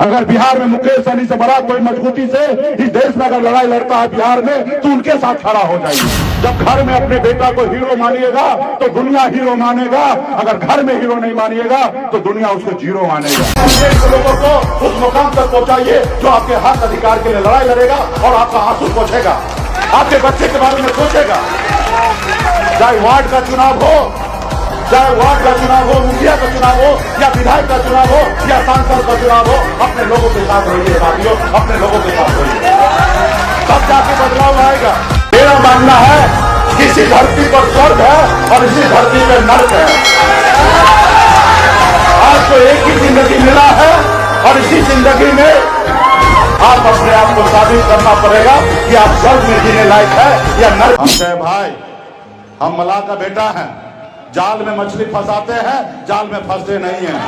अगर बिहार में मुकेश सहनी से बड़ा कोई मजबूती से इस देश में अगर लड़ाई लड़ता है बिहार में, तो उनके साथ खड़ा हो जाइए। जब घर में अपने बेटा को हीरो मानिएगा तो दुनिया हीरो मानेगा, अगर घर में हीरो नहीं मानिएगा तो दुनिया उसको जीरो मानेगा। लोगों को उस मुकाम तक पहुंचाइए जो आपके हक अधिकार के लिए लड़ाई लड़ेगा और आपका आंसू पोंछेगा, आपके बच्चे के बारे में सोचेगा। चाहे वार्ड का चुनाव हो, चाहे वार्ड का चुनाव हो, मुखिया का चुनाव हो, या विधायक का चुनाव हो, या सांसद का चुनाव हो, अपने लोगों के साथ रहिए साथियों, अपने लोगों के साथ रहिए, तब जाके बदलाव आएगा। मेरा मानना है किसी धरती पर स्वर्ग है और इसी धरती पर नर्क है। आज तो एक ही जिंदगी मिला है और इसी जिंदगी में आप अपने आप को साबित करना पड़ेगा कि आप स्वर्ग में जीने लायक है या नर्क। हम कहे भाई, हम मलाह का बेटा है, जाल में मछली फंसाते हैं, जाल में फंसते नहीं हैं।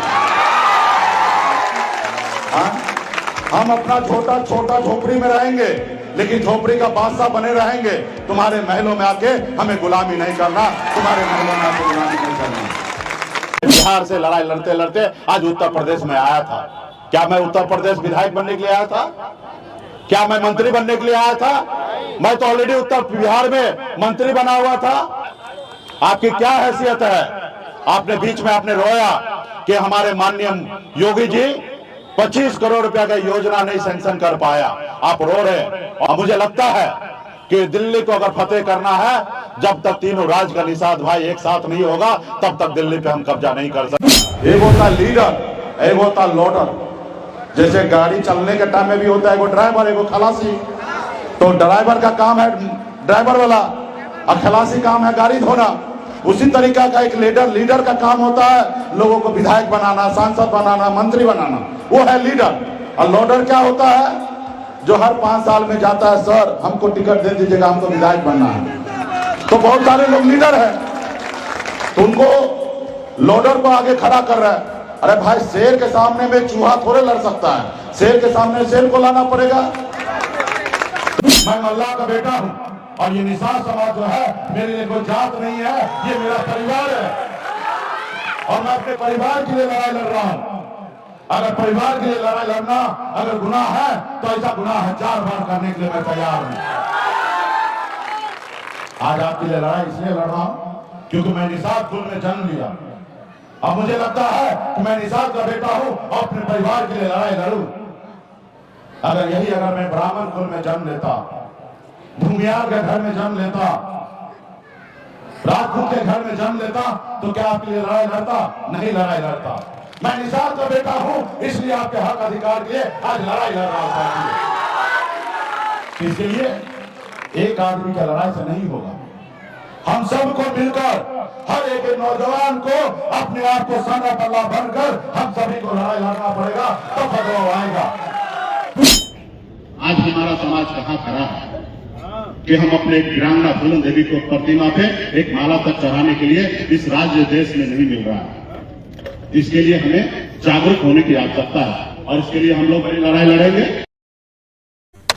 हम अपना छोटा छोटा झोपड़ी में रहेंगे, लेकिन झोपड़ी का बादशाह बने रहेंगे। तुम्हारे महलों में आके हमें गुलामी नहीं करना, तुम्हारे महलों में आके गुलामी नहीं करना। बिहार से लड़ाई लड़ते लड़ते आज उत्तर प्रदेश में आया था। क्या मैं उत्तर प्रदेश विधायक बनने के लिए आया था? क्या मैं मंत्री बनने के लिए आया था? मैं तो ऑलरेडी उत्तर बिहार में मंत्री बना हुआ था। आपकी क्या हैसियत है? आपने बीच में आपने रोया कि हमारे माननीय योगी जी 25 करोड़ रुपया का योजना नहीं सैंक्शन कर पाया। आप रो रहे। और मुझे लगता है कि दिल्ली को अगर फतेह करना है, जब तक तीनों राज्य का निषाद भाई एक साथ नहीं होगा, तब तक दिल्ली पे हम कब्जा नहीं कर सकते। एक होता लीडर, एक होता लोडर। जैसे गाड़ी चलने के टाइम में भी होता है एगो ड्राइवर, एगो खलासी। तो ड्राइवर का काम है ड्राइवर वाला और खलासी काम है गाड़ी धोना। उसी तरीका का एक लीडर का काम होता है लोगों को विधायक बनाना, सांसद बनाना, मंत्री बनाना, वो है लीडर। और लोडर क्या होता है? जो हर 5 साल में जाता है, सर हमको टिकट दे दीजिएगा, हमको विधायक बनना है। तो बहुत सारे लोग लीडर हैं, तो उनको लोडर को आगे खड़ा कर रहा है। अरे भाई, शेर के सामने में चूहा थोड़े लड़ सकता है, शेर के सामने शेर को लाना पड़ेगा। मैं अल्लाह का बेटा हूं और ये निसार समाज जो है मेरे लिए कोई जात नहीं है, ये मेरा परिवार है और मैं अपने परिवार के लिए लड़ाई लड़ रहा हूं। अगर परिवार के लिए लड़ाई लड़ना अगर गुनाह है तो ऐसा गुनाह 1000 बार करने के लिए मैं तैयार हूं। आज आपके लिए लड़ाई इसलिए लड़ रहा हूं क्योंकि मैं निसार कुल में जन्म लिया। अब मुझे लगता है कि मैं निसार का बेटा हूं और अपने परिवार के लिए लड़ाई लड़ूं। अगर मैं ब्राह्मण कुल में जन्म लेता, भूमियार के घर में जन्म लेता, राजपूत के घर में जन्म लेता, तो क्या आपके लिए लड़ाई लड़ता? नहीं लड़ाई लड़ता। मैं निसार का बेटा हूं, इसलिए आपके हक अधिकार के लिए आज लड़ाई लड़ रहा हूं। इसके लिए एक आदमी का लड़ाई से नहीं होगा। हम सबको मिलकर, हर एक नौजवान को अपने आप को साना पल्ला बनकर हम सभी को लड़ाई लड़ना पड़ेगा, तब बदलाव आएगा। आज हमारा समाज कहाँ खड़ा है कि हम अपने वीरांगना फूलन देवी को प्रतिमा पे एक माला तक चढ़ाने के लिए इस राज्य देश में नहीं मिल रहा है। इसके लिए हमें जागरूक होने की आवश्यकता है और इसके लिए हम लोग बड़ी लड़ाई लड़ेंगे।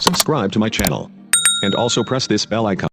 Subscribe to my channel and also press this bell icon.